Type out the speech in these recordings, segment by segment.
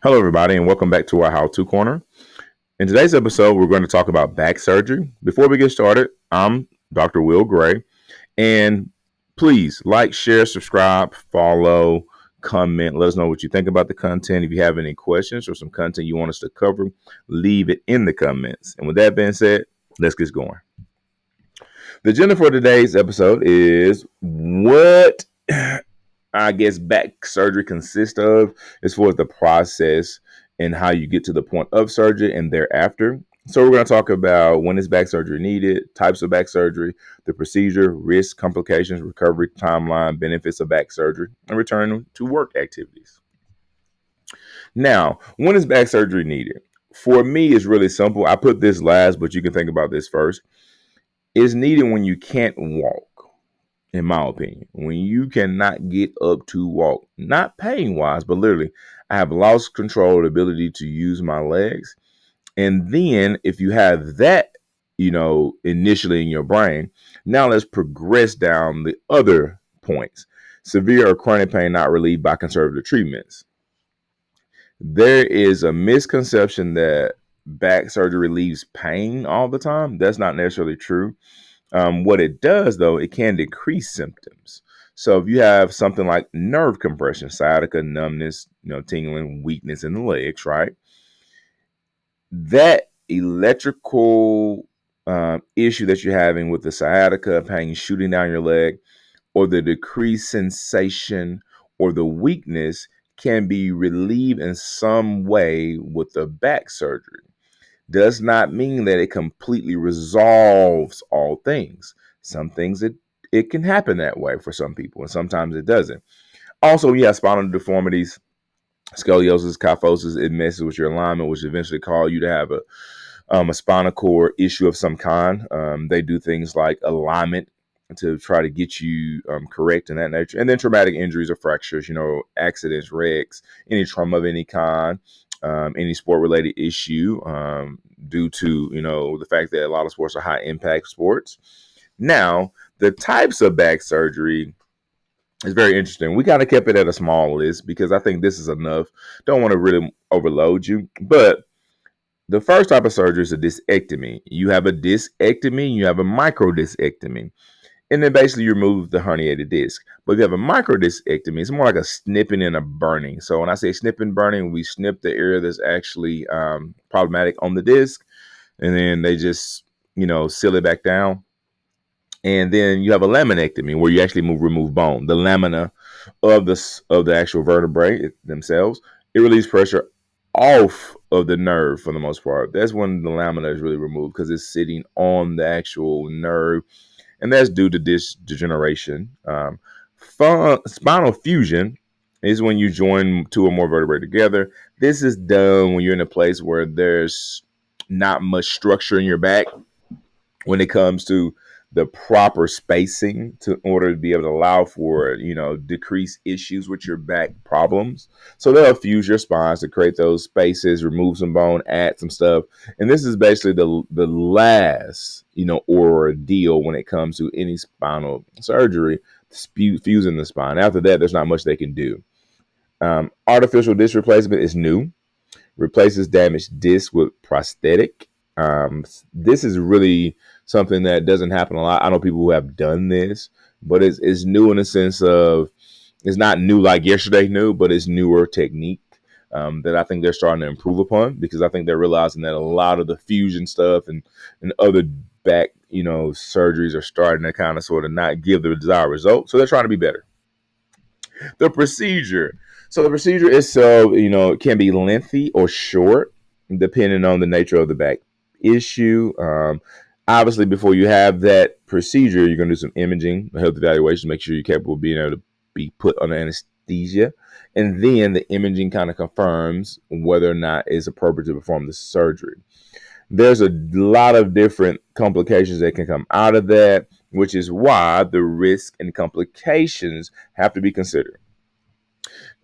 Hello, everybody, and welcome back to our How To Corner. In today's episode, we're going to talk about back surgery. Before we get started, I'm Dr. Will Gray, and please like, share, subscribe, follow, comment. Let us know what you think about the content. If you have any questions or some content you want us to cover, leave it in the comments. And with that being said, let's get going. The agenda for today's episode is what I guess back surgery consists of as far as the process and how you get to the point of surgery and thereafter. So we're going to talk about when is back surgery needed, types of back surgery, the procedure, risks, complications, recovery timeline, benefits of back surgery, and return to work activities. Now, when is back surgery needed? For me, it's really simple. I put this last, but you can think about this first. It's needed when you can't walk, in my opinion, when you cannot get up to walk, not pain wise, but literally, I have lost control of the ability to use my legs. And then if you have that, initially in your brain, now let's progress down the other points. Severe or chronic pain not relieved by conservative treatments. There is a misconception that back surgery relieves pain all the time. That's not necessarily true. What it does, though, it can decrease symptoms. So if you have something like nerve compression, sciatica, numbness, tingling, weakness in the legs, right? That electrical issue that you're having with the sciatica pain shooting down your leg, or the decreased sensation, or the weakness can be relieved in some way with the back surgery. Does not mean that it completely resolves all things. Some things it can happen that way for some people, and sometimes it doesn't. Also, you have spinal deformities, scoliosis, kyphosis. It messes with your alignment, which eventually cause you to have a spinal cord issue of some kind. They do things like alignment to try to get you correct in that nature. And then traumatic injuries or fractures, accidents, wrecks, any trauma of any kind, any sport related issue due to, the fact that a lot of sports are high impact sports. Now, the types of back surgery is very interesting. We kind of kept it at a small list because I think this is enough. Don't want to really overload you, but the first type of surgery is a discectomy. You have a discectomy, you have a microdiscectomy. And then basically you remove the herniated disc. But if you have a microdiscectomy, it's more like a snipping and a burning. So when I say snipping, burning, we snip the area that's actually problematic on the disc, and then they just, seal it back down. And then you have a laminectomy where you actually remove bone, the lamina of the actual vertebrae themselves. It relieves pressure off of the nerve for the most part. That's when the lamina is really removed because it's sitting on the actual nerve, and that's due to disc degeneration. Spinal fusion is when you join two or more vertebrae together. This is done when you're in a place where there's not much structure in your back when it comes to the proper spacing to in order to be able to allow for decrease issues with your back problems. So they'll fuse your spines to create those spaces, remove some bone, add some stuff, and this is basically the last ordeal when it comes to any spinal surgery, fusing the spine. After that, there's not much they can do. Artificial disc replacement is new, replaces damaged disc with prosthetic. This is really something that doesn't happen a lot. I know people who have done this, but it's new in the sense of it's not new like yesterday new, but it's newer technique that I think they're starting to improve upon because I think they're realizing that a lot of the fusion stuff and other back surgeries are starting to kind of sort of not give the desired result. So they're trying to be better. The procedure. So the procedure itself, it can be lengthy or short, depending on the nature of the back issue. Obviously, before you have that procedure, you're going to do some imaging, a health evaluation, make sure you're capable of being able to be put under anesthesia. And then the imaging kind of confirms whether or not it's appropriate to perform the surgery. There's a lot of different complications that can come out of that, which is why the risk and complications have to be considered.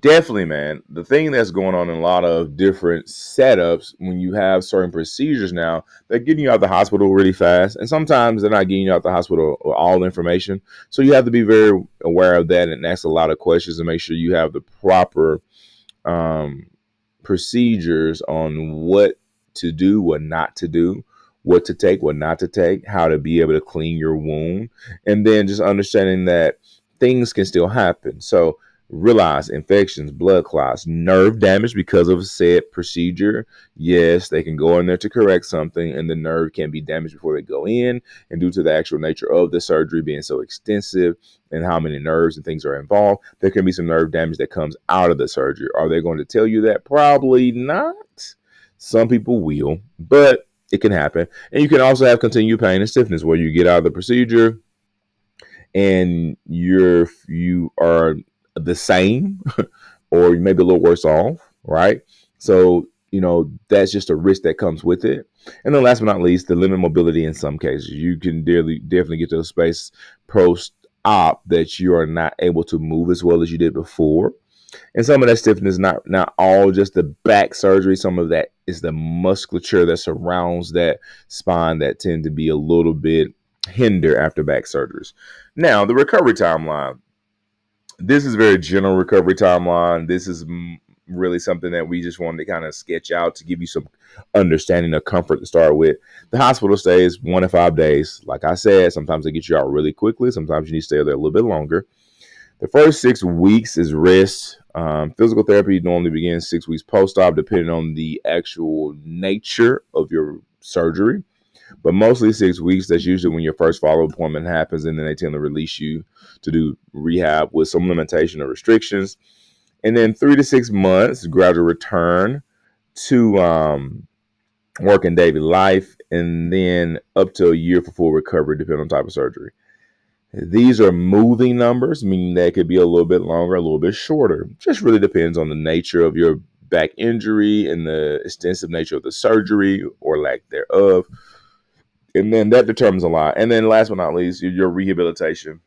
Definitely, man. The thing that's going on in a lot of different setups when you have certain procedures now, they're getting you out of the hospital really fast. And sometimes they're not getting you out of the hospital with all the information. So you have to be very aware of that and ask a lot of questions and make sure you have the proper um, procedures on what to do, what not to do, what to take, what not to take, how to be able to clean your wound, and then just understanding that things can still happen. So realize infections, blood clots, nerve damage because of said procedure. Yes, they can go in there to correct something, and the nerve can be damaged before they go in. And due to the actual nature of the surgery being so extensive and how many nerves and things are involved, there can be some nerve damage that comes out of the surgery. Are they going to tell you that? Probably not. Some people will, but it can happen. And you can also have continued pain and stiffness where you get out of the procedure and you are the same or maybe a little worse off, right? So, that's just a risk that comes with it. And then last but not least, the limited mobility in some cases. You can definitely get to a space post op that you are not able to move as well as you did before. And some of that stiffness is not all just the back surgery. Some of that is the musculature that surrounds that spine that tend to be a little bit hinder after back surgeries. Now, the recovery timeline. This is a very general recovery timeline. This is really something that we just wanted to kind of sketch out to give you some understanding of comfort to start with. The hospital stay is 1 to 5 days. Like I said, sometimes they get you out really quickly. Sometimes you need to stay there a little bit longer. The first 6 weeks is rest. Physical therapy normally begins 6 weeks post-op, depending on the actual nature of your surgery. But mostly 6 weeks. That's usually when your first follow-up appointment happens, and then they tend to release you to do rehab with some limitation or restrictions. And then 3 to 6 months, gradual return to working daily life, and then up to a year for full recovery, depending on type of surgery. These are moving numbers, meaning that it could be a little bit longer, a little bit shorter. Just really depends on the nature of your back injury and the extensive nature of the surgery or lack thereof. And then that determines a lot. And then last but not least, your rehabilitation.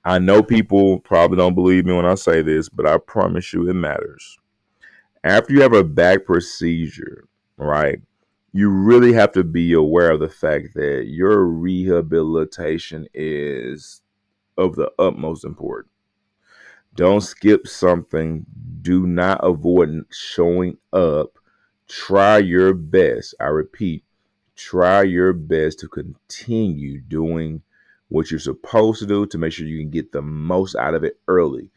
I know people probably don't believe me when I say this, but I promise you it matters. After you have a back procedure, right, you really have to be aware of the fact that your rehabilitation is of the utmost importance. Don't skip something. Do not avoid showing up. Try your best. I repeat, try your best to continue doing what you're supposed to do to make sure you can get the most out of it early.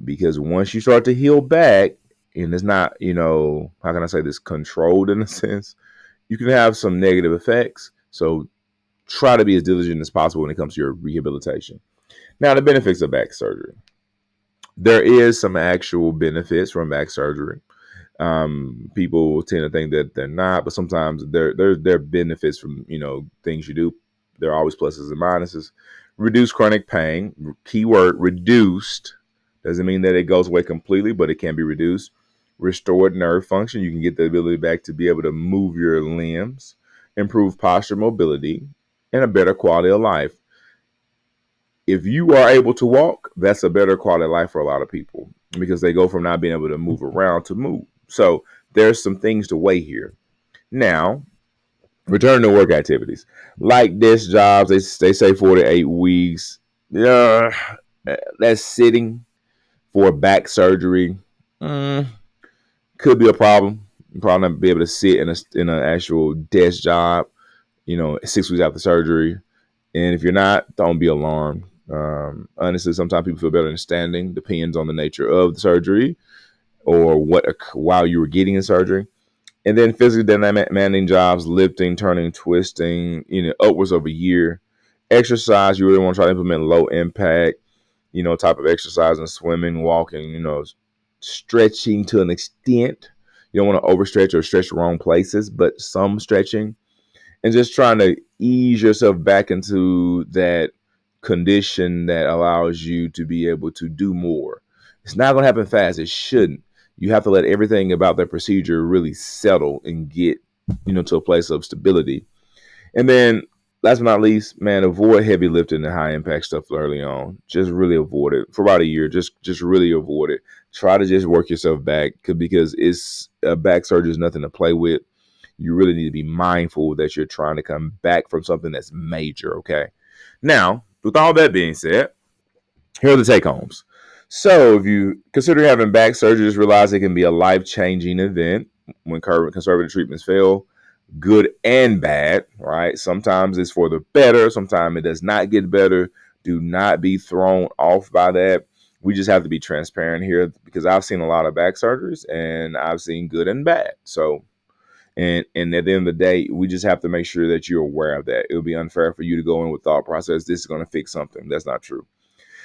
Because once you start to heal back, and it's not, how can I say this, controlled in a sense, you can have some negative effects. So try to be as diligent as possible when it comes to your rehabilitation. Now, the benefits of back surgery. There is some actual benefits from back surgery. People tend to think that they're not, but sometimes there are benefits from things you do. There are always pluses and minuses. Reduce chronic pain. Keyword reduced. Doesn't mean that it goes away completely, but it can be reduced. Restored nerve function. You can get the ability back to be able to move your limbs. Improve posture mobility and a better quality of life. If you are able to walk, that's a better quality of life for a lot of people because they go from not being able to move around to move. So there's some things to weigh here. Now, return to work activities like desk jobs. They say 4 to 8 weeks. Yeah, that's sitting for back surgery. Could be a problem. You probably not be able to sit in an actual desk job. 6 weeks after surgery. And if you're not, don't be alarmed. Honestly, sometimes people feel better than standing. Depends on the nature of the surgery or what while you were getting the surgery. And then physically demanding jobs, lifting, turning, twisting, upwards of a year. Exercise, you really want to try to implement low impact, type of exercise and swimming, walking, stretching to an extent. You don't want to overstretch or stretch the wrong places, but some stretching and just trying to ease yourself back into that condition that allows you to be able to do more. It's not going to happen fast. It shouldn't. You have to let everything about that procedure really settle and get, to a place of stability. And then last but not least, man, avoid heavy lifting and high impact stuff early on. Just really avoid it for about a year. Just really avoid it. Try to just work yourself back because it's a back surgery is nothing to play with. You really need to be mindful that you're trying to come back from something that's major. Okay. Now, with all that being said, here are the take homes. So, if you consider having back surgery, just realize it can be a life-changing event when conservative treatments fail, good and bad, right? Sometimes it's for the better, sometimes it does not get better. Do not be thrown off by that. We just have to be transparent here because I've seen a lot of back surgeries and I've seen good and bad. So, and at the end of the day, we just have to make sure that you're aware of that. It would be unfair for you to go in with thought process, this is going to fix something. That's not true.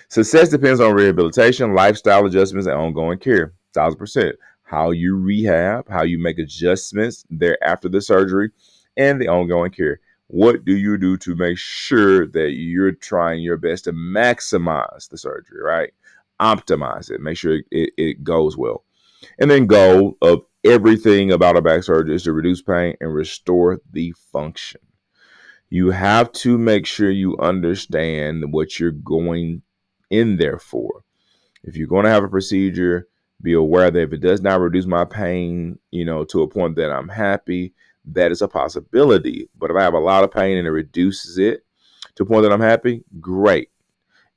Success depends on rehabilitation, lifestyle adjustments, and ongoing care. 1,000%. How you rehab, how you make adjustments there after the surgery, and the ongoing care. What do you do to make sure that you're trying your best to maximize the surgery, right? Optimize it. Make sure it goes well. And then goal of everything about a back surgery is to reduce pain and restore the function. You have to make sure you understand what you're going in there for. If you're going to have a procedure, be aware that if it does not reduce my pain, to a point that I'm happy, that is a possibility. But if I have a lot of pain and it reduces it to a point that I'm happy, great.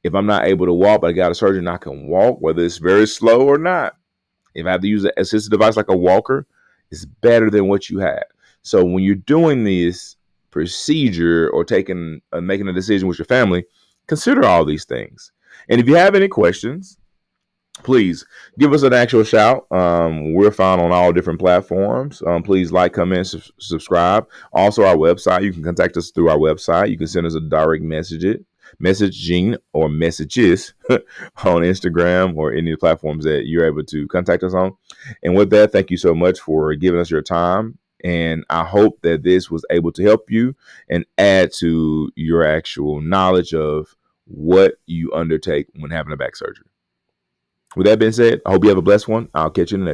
If I'm not able to walk, but I got a surgeon I can walk, whether it's very slow or not, if I have to use an assistive device like a walker, it's better than what you have. So when you're doing this procedure or making a decision with your family, consider all these things. And if you have any questions, please give us an actual shout. We're found on all different platforms. Please like, comment, subscribe. Also, our website. You can contact us through our website. You can send us a direct messaging or messages on Instagram or any of the platforms that you're able to contact us on. And with that, thank you so much for giving us your time. And I hope that this was able to help you and add to your actual knowledge of what you undertake when having a back surgery. With that being said, I hope you have a blessed one. I'll catch you in the next.